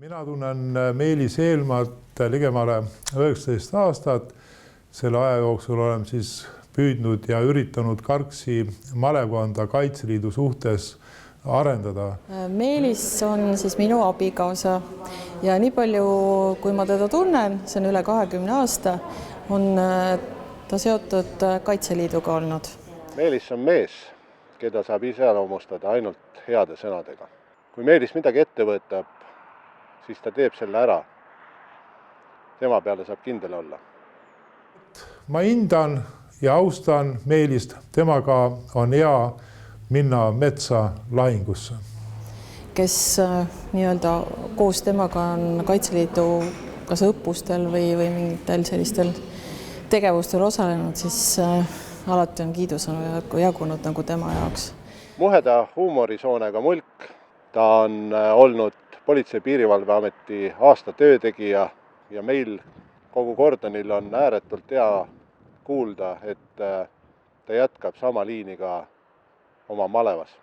Mina tunnen Meelis Eelmaad ligemale 19 aastat. Selle aja jooksul olen siis püüdnud ja üritanud Karksi malekonda Kaitseliidu suhtes arendada. Meelis on siis minu abikaasa ja nii palju, kui ma teda tunnen, see on üle 20 aasta, on ta seotud Kaitseliiduga olnud. Meelis on mees, keda saab iseloomustada ainult heade sõnadega. Kui Meelis midagi ette võtab, siis ta teeb selle ära. Tema peale saab kindel olla. Ma hindan ja austan Meelist. Temaga on hea minna metsa lahingusse. Kes nii-öelda koos temaga on Kaitseliidu kas õppustel või mingitel sellistel tegevustel osalenud, siis alati on kiidusõnu jagunud nagu tema jaoks. Muheda huumorisoonega Mulk. Ta on olnud Politsei- ja Piirivalveameti aasta töötegija ja meil kogu kordonil on ääretult hea kuulda, et ta jätkab sama liini ka oma malevas.